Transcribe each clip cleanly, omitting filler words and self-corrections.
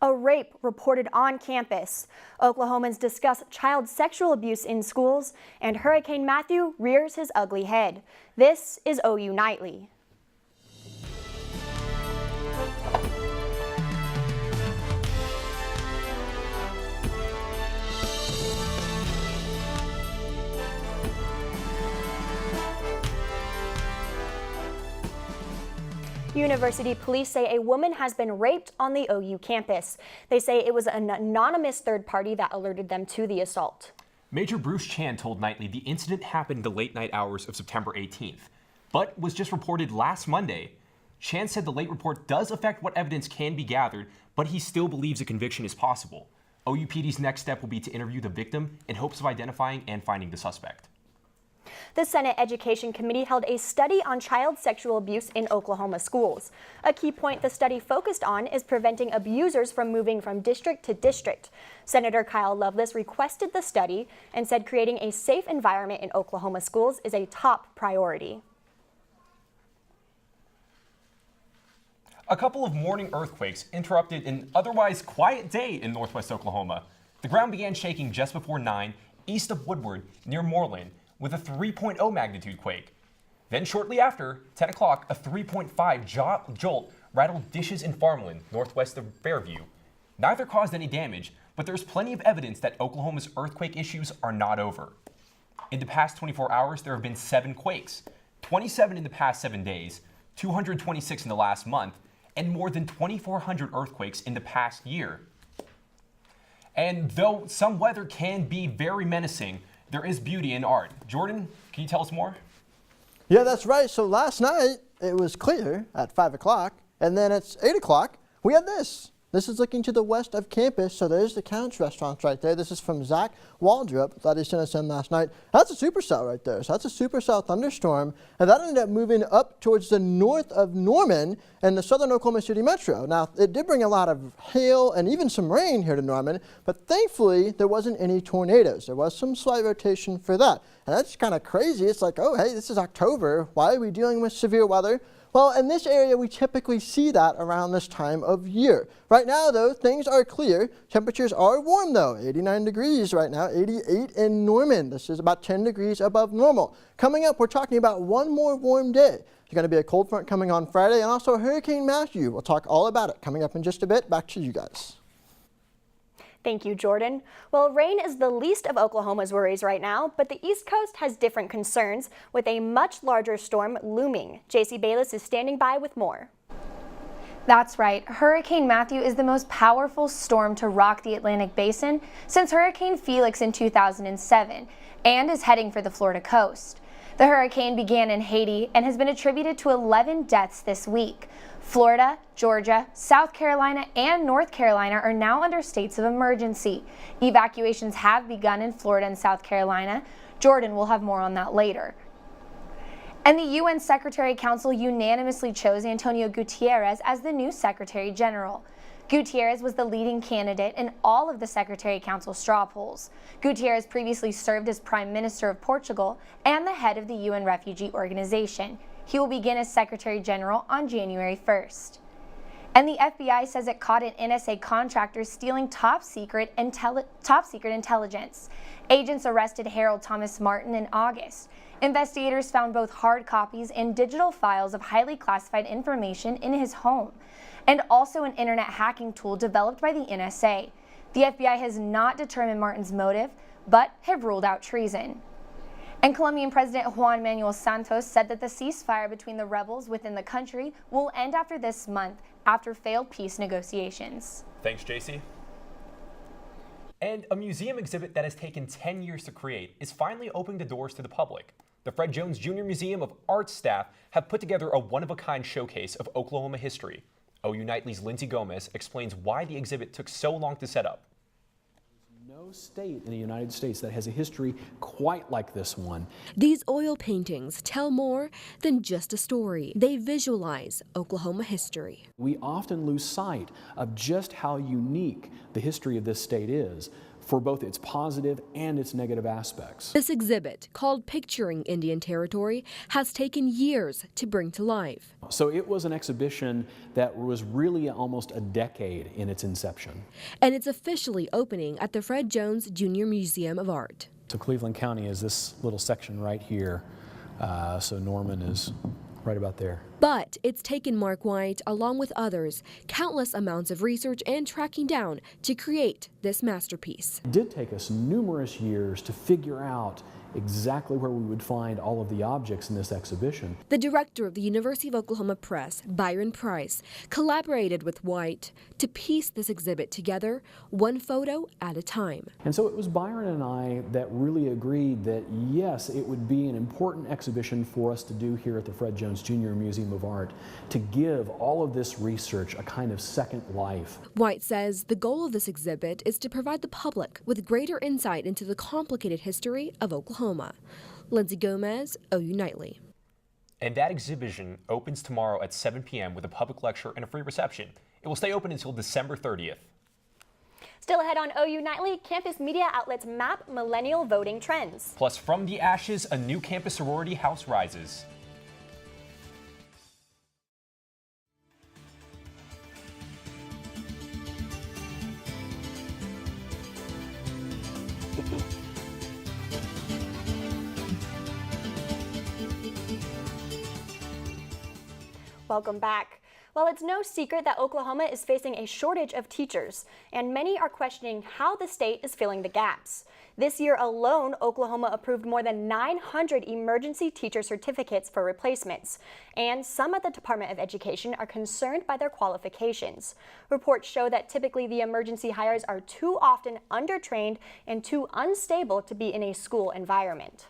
A rape reported on campus. Oklahomans discuss child sexual abuse in schools, and Hurricane Matthew rears his ugly head. This is OU Nightly. University police say a woman has been raped on the OU campus. They say it was an anonymous third party that alerted them to the assault. Major Bruce Chan told Nightly the incident happened in the late night hours of September 18th, but was just reported last Monday. Chan said the late report does affect what evidence can be gathered, but he still believes a conviction is possible. OUPD's next step will be to interview the victim in hopes of identifying and finding the suspect. The Senate Education Committee held a study on child sexual abuse in Oklahoma schools. A key point the study focused on is preventing abusers from moving from district to district. Senator Kyle Loveless requested the study and said creating a safe environment in Oklahoma schools is a top priority. A couple of morning earthquakes interrupted an otherwise quiet day in northwest Oklahoma. The ground began shaking just before 9 east of Woodward near Moreland, with a 3.0 magnitude quake. Then shortly after, 10 o'clock, a 3.5 jolt rattled dishes in farmland northwest of Fairview. Neither caused any damage, but there's plenty of evidence that Oklahoma's earthquake issues are not over. In the past 24 hours, there have been 7 quakes, 27 in the past 7 days, 226 in the last month, and more than 2,400 earthquakes in the past year. And though some weather can be very menacing, there is beauty in art. Jordan, can you tell us more? Yeah, that's right. So last night it was clear at 5 o'clock, and then at 8 o'clock we had this. This is looking to the west of campus, so there's the Count's restaurants right there. This is from Zach Waldrop that he sent us in last night. That's a supercell right there. So that's a supercell thunderstorm, and that ended up moving up towards the north of Norman and the southern Oklahoma City metro. Now, it did bring a lot of hail and even some rain here to Norman, but thankfully there wasn't any tornadoes. There was some slight rotation for that. And that's kind of crazy. It's like, oh, hey, this is October. Why are we dealing with severe weather? Well, in this area, we typically see that around this time of year. Right now, though, things are clear. Temperatures are warm, though. 89 degrees right now, 88 in Norman. This is about 10 degrees above normal. Coming up, we're talking about one more warm day. There's going to be a cold front coming on Friday, and also Hurricane Matthew. We'll talk all about it coming up in just a bit. Back to you guys. Thank you, Jordan. Well, rain is the least of Oklahoma's worries right now, but the East Coast has different concerns with a much larger storm looming. JC Bayless is standing by with more. That's right. Hurricane Matthew is the most powerful storm to rock the Atlantic Basin since Hurricane Felix in 2007 and is heading for the Florida coast. The hurricane began in Haiti and has been attributed to 11 deaths this week. Florida, Georgia, South Carolina, and North Carolina are now under states of emergency. Evacuations have begun in Florida and South Carolina. Jordan will have more on that later. And the UN Secretary Council unanimously chose Antonio Gutierrez as the new Secretary General. Gutierrez was the leading candidate in all of the Secretary Council straw polls. Gutierrez previously served as Prime Minister of Portugal and the head of the UN Refugee Organization. He will begin as Secretary General on January 1st. And the FBI says it caught an NSA contractor stealing top secret intelligence. Agents arrested Harold Thomas Martin in August. Investigators found both hard copies and digital files of highly classified information in his home, and also an internet hacking tool developed by the NSA. The FBI has not determined Martin's motive, but have ruled out treason. And Colombian President Juan Manuel Santos said that the ceasefire between the rebels within the country will end after this month, after failed peace negotiations. Thanks, JC. And a museum exhibit that has taken 10 years to create is finally opening the doors to the public. The Fred Jones Jr. Museum of Art staff have put together a one-of-a-kind showcase of Oklahoma history. OU Nightly's Lindsay Gomez explains why the exhibit took so long to set up. No state in the United States that has a history quite like this one. These oil paintings tell more than just a story. They visualize Oklahoma history. We often lose sight of just how unique the history of this state is. for both its positive and its negative aspects. This exhibit, called Picturing Indian Territory, has taken years to bring to life. So it was an exhibition that was really almost a decade in its inception. And it's officially opening at the Fred Jones Jr. Museum of Art. So Cleveland County is this little section right here. So Norman is right about there. But it's taken Mark White, along with others, countless amounts of research and tracking down to create this masterpiece. It did take us numerous years to figure out exactly where we would find all of the objects in this exhibition. The director of the University of Oklahoma Press, Byron Price, collaborated with White to piece this exhibit together, one photo at a time. And so it was Byron and I that really agreed that yes, it would be an important exhibition for us to do here at the Fred Jones Jr. Museum of Art, to give all of this research a kind of second life. White says the goal of this exhibit is to provide the public with greater insight into the complicated history of Oklahoma. Lindsay Gomez, OU Nightly. And that exhibition opens tomorrow at 7 p.m. with a public lecture and a free reception. It will stay open until December 30th. Still ahead on OU Nightly, campus media outlets map millennial voting trends. Plus, from the ashes, a new campus sorority house rises. Welcome back. Well, it's no secret that Oklahoma is facing a shortage of teachers, and many are questioning how the state is filling the gaps. This year alone, Oklahoma approved more than 900 emergency teacher certificates for replacements, and some at the Department of Education are concerned by their qualifications. Reports show that typically the emergency hires are too often undertrained and too unstable to be in a school environment.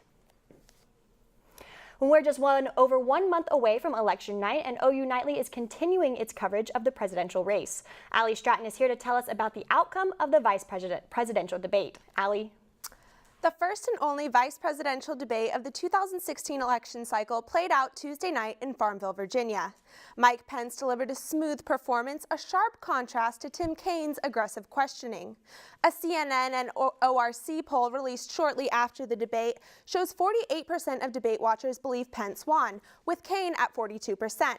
We're just over 1 month away from election night, and OU Nightly is continuing its coverage of the presidential race. Allie Stratton is here to tell us about the outcome of the presidential debate. Allie? The first and only vice presidential debate of the 2016 election cycle played out Tuesday night in Farmville, Virginia. Mike Pence delivered a smooth performance, a sharp contrast to Tim Kaine's aggressive questioning. A CNN and ORC poll released shortly after the debate shows 48% of debate watchers believe Pence won, with Kaine at 42%.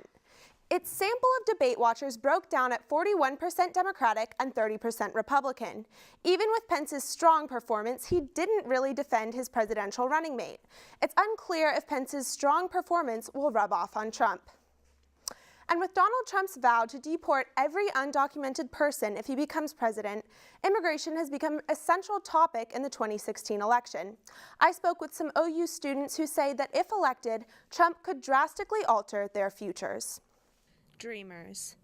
Its sample of debate watchers broke down at 41% Democratic and 30% Republican. Even with Pence's strong performance, he didn't really defend his presidential running mate. It's unclear if Pence's strong performance will rub off on Trump. And with Donald Trump's vow to deport every undocumented person if he becomes president, immigration has become a central topic in the 2016 election. I spoke with some OU students who say that if elected, Trump could drastically alter their futures. Dreamers.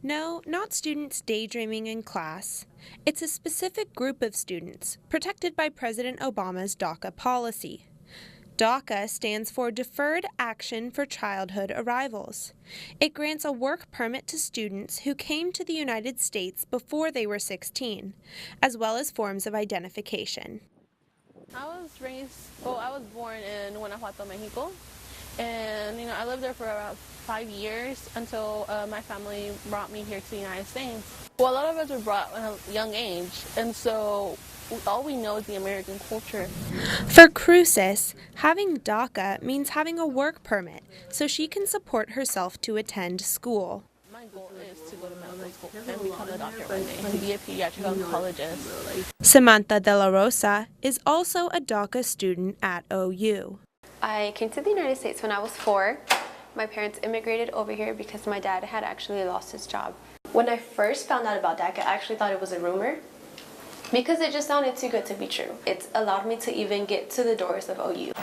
No, not students daydreaming in class. It's a specific group of students protected by President Obama's DACA policy. DACA stands for Deferred Action for Childhood Arrivals. It grants a work permit to students who came to the United States before they were 16, as well as forms of identification. I was born in Guanajuato, Mexico. And, I lived there for about 5 years until my family brought me here to the United States. Well, a lot of us were brought at a young age, and so all we know is the American culture. For Cruces, having DACA means having a work permit so she can support herself to attend school. My goal is to go to medical school and become a doctor one day, to be a pediatric oncologist. Samantha De La Rosa is also a DACA student at OU. I came to the United States when I was 4. My parents immigrated over here because my dad had actually lost his job. When I first found out about DACA, I actually thought it was a rumor because it just sounded too good to be true. It's allowed me to even get to the doors of OU.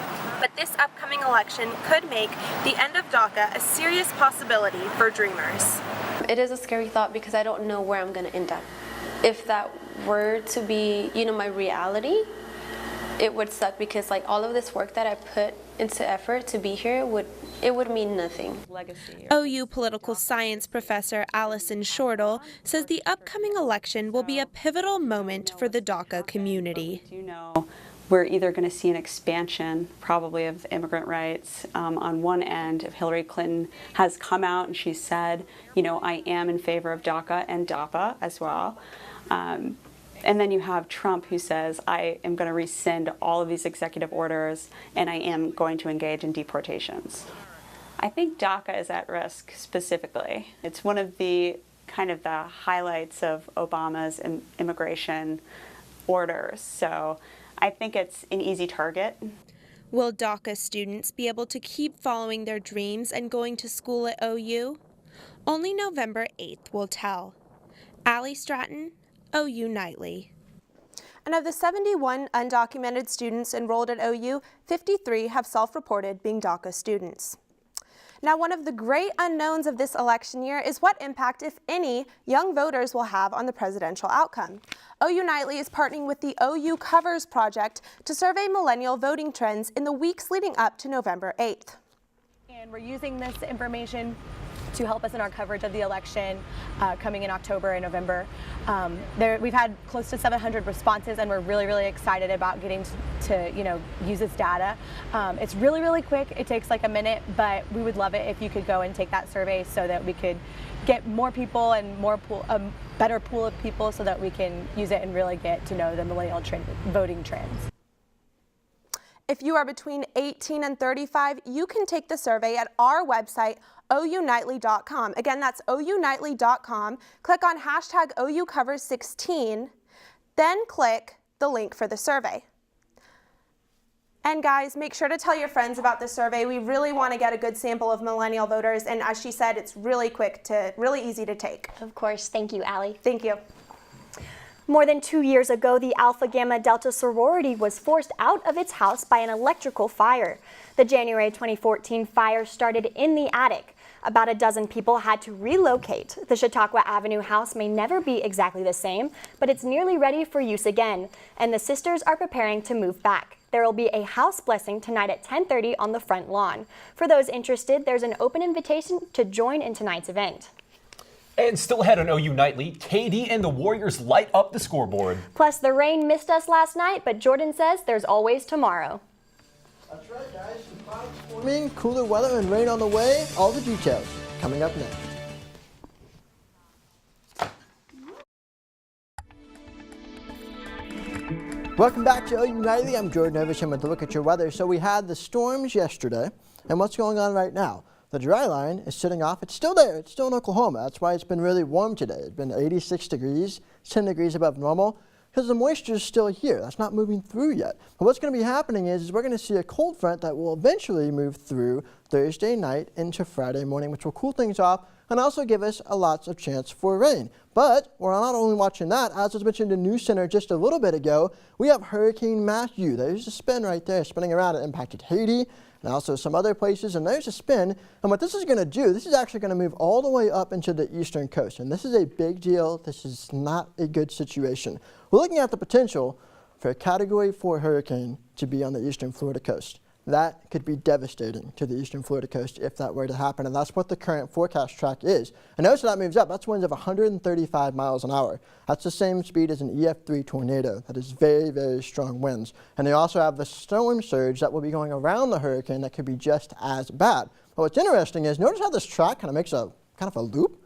But this upcoming election could make the end of DACA a serious possibility for dreamers. It is a scary thought because I don't know where I'm going to end up. If that were to be, my reality, it would suck because all of this work that I put into effort to be here would mean nothing. OU political science professor Allison Shortle says the upcoming election will be a pivotal moment for the DACA community. We're either going to see an expansion, probably, of immigrant rights. On one end, if Hillary Clinton has come out and she said, I am in favor of DACA and DAPA as well. And then you have Trump who says, I am going to rescind all of these executive orders and I am going to engage in deportations. I think DACA is at risk specifically. It's one of the kind of the highlights of Obama's immigration orders. So I think it's an easy target. Will DACA students be able to keep following their dreams and going to school at OU? Only November 8th will tell. Allie Stratton, OU Nightly. And of the 71 undocumented students enrolled at OU, 53 have self-reported being DACA students. Now, one of the great unknowns of this election year is what impact, if any, young voters will have on the presidential outcome. OU Nightly is partnering with the OU Covers Project to survey millennial voting trends in the weeks leading up to November 8th. And we're using this information to help us in our coverage of the election coming in October and November. We've had close to 700 responses, and we're really excited about getting to use this data. It's really quick. It takes like a minute, but we would love it if you could go and take that survey so that we could get more people and a better pool of people so that we can use it and really get to know the millennial voting trends. If you are between 18 and 35, you can take the survey at our website, ounightly.com. Again, that's ounightly.com. Click on hashtag OUCovers16, then click the link for the survey. And guys, make sure to tell your friends about the survey. We really want to get a good sample of millennial voters, and as she said, it's really easy to take. Of course. Thank you, Allie. Thank you. More than 2 years ago, the Alpha Gamma Delta sorority was forced out of its house by an electrical fire. The January 2014 fire started in the attic. About a dozen people had to relocate. The Chautauqua Avenue house may never be exactly the same, but it's nearly ready for use again, and the sisters are preparing to move back. There will be a house blessing tonight at 10:30 on the front lawn. For those interested, there's an open invitation to join in tonight's event. And still ahead on OU Nightly, KD and the Warriors light up the scoreboard. Plus, the rain missed us last night, but Jordan says there's always tomorrow. That's right, guys. Some clouds forming, cooler weather and rain on the way. All the details coming up next. Welcome back to OU Nightly. I'm Jordan Oversham with a look at your weather. So we had the storms yesterday, and what's going on right now? The dry line is sitting off. It's still there. It's still in Oklahoma. That's why it's been really warm today. It's been 86 degrees, 10 degrees above normal, because the moisture is still here. That's not moving through yet. But what's going to be happening is we're going to see a cold front that will eventually move through Thursday night into Friday morning, which will cool things off and also give us a lots of chance for rain. But we're not only watching that, as was mentioned in News Center just a little bit ago, we have Hurricane Matthew. There's a spin right there spinning around. It impacted Haiti and also some other places, and there's a spin. And what this is going to do, this is actually going to move all the way up into the eastern coast, and this is a big deal. This is not a good situation. We're looking at the potential for a Category 4 hurricane to be on the eastern Florida coast. That could be devastating to the eastern Florida coast if that were to happen, and that's what the current forecast track is. And notice that moves up. That's winds of 135 miles an hour. That's the same speed as an EF3 tornado. That is very strong winds. And they also have the storm surge that will be going around the hurricane that could be just as bad. But what's interesting is, notice how this track kind of makes a loop?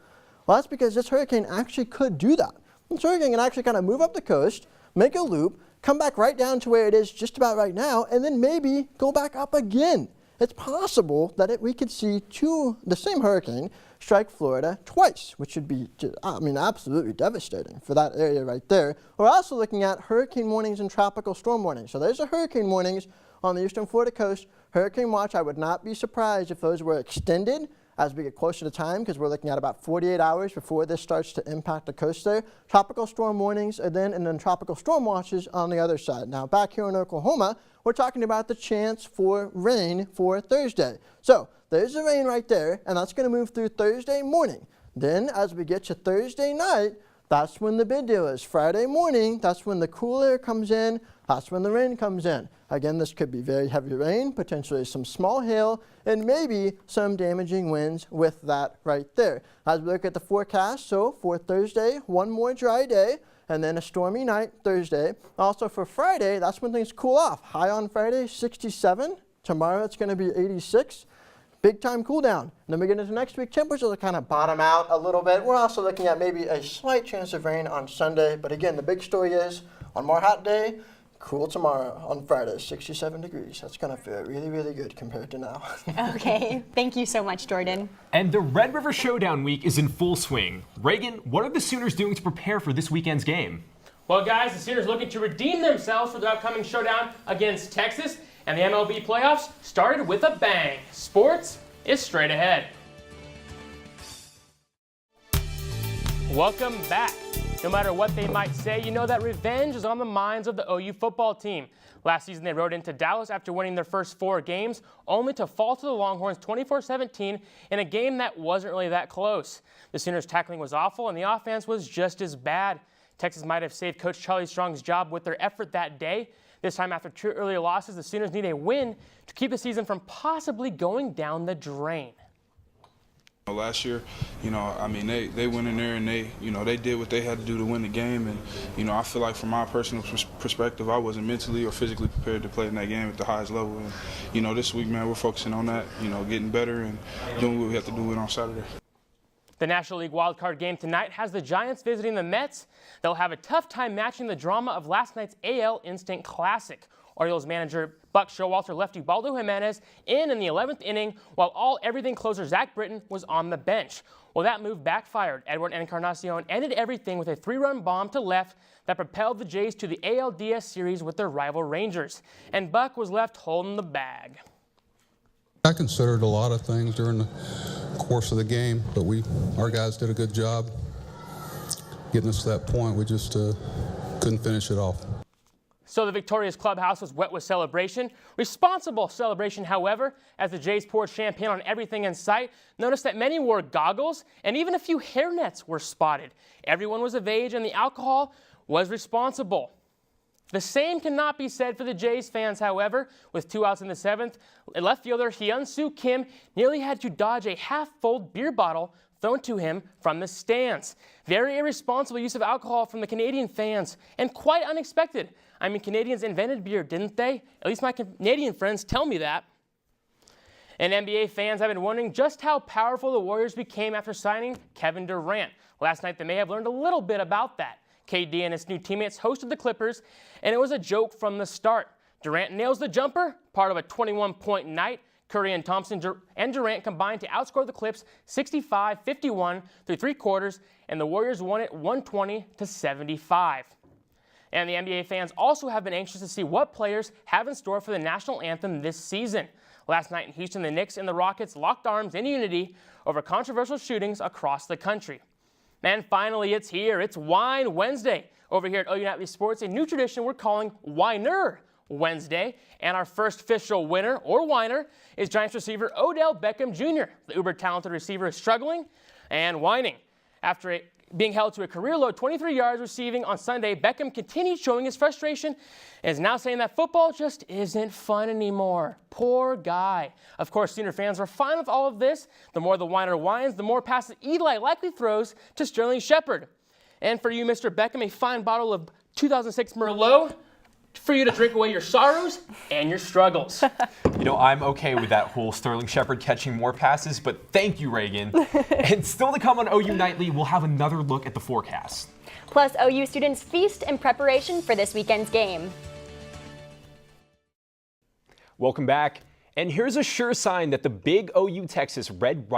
Well, that's because this hurricane actually could do that. This hurricane can actually kind of move up the coast, make a loop, come back right down to where it is just about right now, and then maybe go back up again. It's possible that we could see the same hurricane strike Florida twice, which would be, absolutely devastating for that area right there. We're also looking at hurricane warnings and tropical storm warnings. So there's the hurricane warnings on the eastern Florida coast. Hurricane watch, I would not be surprised if those were extended as we get closer to time, because we're looking at about 48 hours before this starts to impact the coast there. Tropical storm warnings and then tropical storm watches on the other side. Now back here in Oklahoma, we're talking about the chance for rain for Thursday. So there's the rain right there, and that's going to move through Thursday morning. Then as we get to Thursday night, that's when the big deal is. Friday morning, that's when the cool air comes in, that's when the rain comes in. Again, this could be very heavy rain, potentially some small hail, and maybe some damaging winds with that right there. As we look at the forecast, so for Thursday, one more dry day, and then a stormy night Thursday. Also for Friday, that's when things cool off. High on Friday, 67. Tomorrow it's going to be 86. big time cool down. Then we get into next week, temperatures will kind of bottom out a little bit. We're also looking at maybe a slight chance of rain on Sunday. But again, the big story is on more hot day, cool tomorrow on Friday, 67 degrees. That's going to feel really, really good compared to now. Okay, thank you so much, Jordan. And the Red River Showdown week is in full swing. Reagan, what are the Sooners doing to prepare for this weekend's game? Well, guys, the Sooners looking to redeem themselves for the upcoming showdown against Texas, and the MLB playoffs started with a bang. Sports is straight ahead. Welcome back. No matter what they might say, you know that revenge is on the minds of the OU football team. Last season, they rode into Dallas after winning their first 4 games, only to fall to the Longhorns 24-17 in a game that wasn't really that close. The Sooners' tackling was awful, and the offense was just as bad. Texas might have saved Coach Charlie Strong's job with their effort that day. This time, after 2 earlier losses, the Sooners need a win to keep the season from possibly going down the drain. Last year, they went in there and they did what they had to do to win the game. And, I feel like from my personal perspective, I wasn't mentally or physically prepared to play in that game at the highest level. And, this week, man, we're focusing on that, getting better and doing what we have to do on Saturday. The National League wildcard game tonight has the Giants visiting the Mets. They'll have a tough time matching the drama of last night's AL Instant Classic. Orioles manager Buck Showalter left Ubaldo Jimenez in the 11th inning while everything closer Zach Britton was on the bench. Well, that move backfired. Edward Encarnacion ended everything with a 3-run bomb to left that propelled the Jays to the ALDS series with their rival Rangers. And Buck was left holding the bag. I considered a lot of things during the course of the game, but our guys did a good job getting us to that point. We just couldn't finish it off. So the Victoria's clubhouse was wet with celebration. Responsible celebration, however, as the Jays poured champagne on everything in sight. Notice that many wore goggles and even a few hairnets were spotted. Everyone was of age and the alcohol was responsible. The same cannot be said for the Jays fans, however. With 2 outs in the 7th, left fielder Hyun-Soo Kim nearly had to dodge a half-full beer bottle thrown to him from the stands. Very irresponsible use of alcohol from the Canadian fans, and quite unexpected. I mean, Canadians invented beer, didn't they? At least my Canadian friends tell me that. And NBA fans have been wondering just how powerful the Warriors became after signing Kevin Durant. Last night, they may have learned a little bit about that. KD and his new teammates hosted the Clippers, and it was a joke from the start. Durant nails the jumper, part of a 21-point night. Curry and Thompson and Durant combined to outscore the Clips 65-51 through 3 quarters, and the Warriors won it 120-75. And the NBA fans also have been anxious to see what players have in store for the national anthem this season. Last night in Houston, the Knicks and the Rockets locked arms in unity over controversial shootings across the country. And finally, it's here. It's Wine Wednesday. Over here at OU Nightly Sports, a new tradition we're calling Winer Wednesday. And our first official winner, or whiner, is Giants receiver Odell Beckham Jr. The uber-talented receiver is struggling and whining. After being held to a career-low 23 yards receiving on Sunday, Beckham continued showing his frustration and is now saying that football just isn't fun anymore. Poor guy. Of course, Sooner fans are fine with all of this. The more the whiner whines, the more passes Eli likely throws to Sterling Shepard. And for you, Mr. Beckham, a fine bottle of 2006 Merlot for you to drink away your sorrows and your struggles. I'm okay with that whole Sterling Shepard catching more passes, but thank you, Reagan. And still to come on OU Nightly, we'll have another look at the forecast. Plus, OU students feast in preparation for this weekend's game. Welcome back. And here's a sure sign that the big OU-Texas Red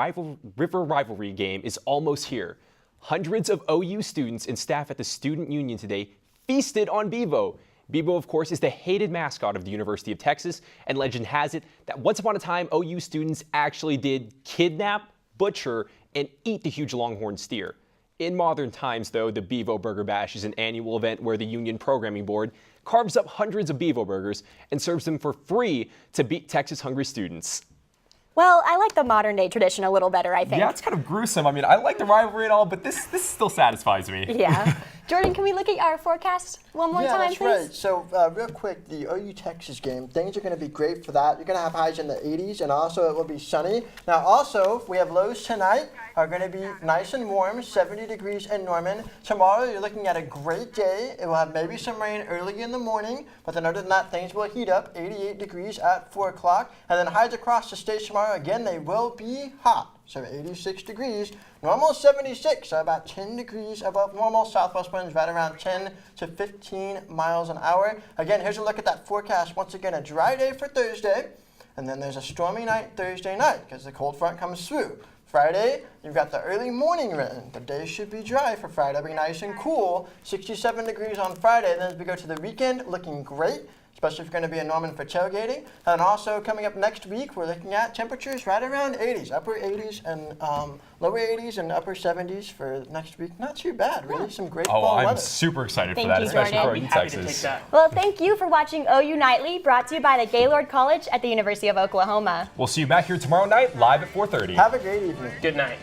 River rivalry game is almost here. Hundreds of OU students and staff at the Student Union today feasted on Bevo. Bevo, of course, is the hated mascot of the University of Texas, and legend has it that once upon a time, OU students actually did kidnap, butcher, and eat the huge longhorn steer. In modern times, though, the Bevo Burger Bash is an annual event where the Union Programming Board carves up hundreds of Bevo burgers and serves them for free to beat Texas-hungry students. Well, I like the modern-day tradition a little better, I think. Yeah, it's kind of gruesome. I mean, I like the rivalry and all, but this still satisfies me. Yeah. Jordan, can we look at our forecast one more time, that's please? right. So real quick, the OU Texas game, things are going to be great for that. You're going to have highs in the 80s, and also it will be sunny. Now also, we have lows tonight are going to be nice and warm, 70 degrees in Norman. Tomorrow, you're looking at a great day. It will have maybe some rain early in the morning, but then other than that, things will heat up, 88 degrees at 4 o'clock. And then highs across the state tomorrow, again, they will be hot. So 86 degrees, normal 76, so about 10 degrees above normal. Southwest winds right around 10 to 15 miles an hour. Again, here's a look at that forecast. Once again, a dry day for Thursday, and then there's a stormy night Thursday night because the cold front comes through. Friday, you've got the early morning rain. The day should be dry for Friday. It'll be nice and cool, 67 degrees on Friday. Then as we go to the weekend, looking great, especially if you're going to be in Norman for tailgating. And also coming up next week, we're looking at temperatures right around 80s, upper 80s and lower 80s and upper 70s for next week. Not too bad, really. Some great fall weather. I'm super excited for Thank that, you, especially for Jordan. OU Texas. Well, thank you for watching OU Nightly, brought to you by the Gaylord College at the University of Oklahoma. We'll see you back here tomorrow night, live at 4:30. Have a great evening. Good night.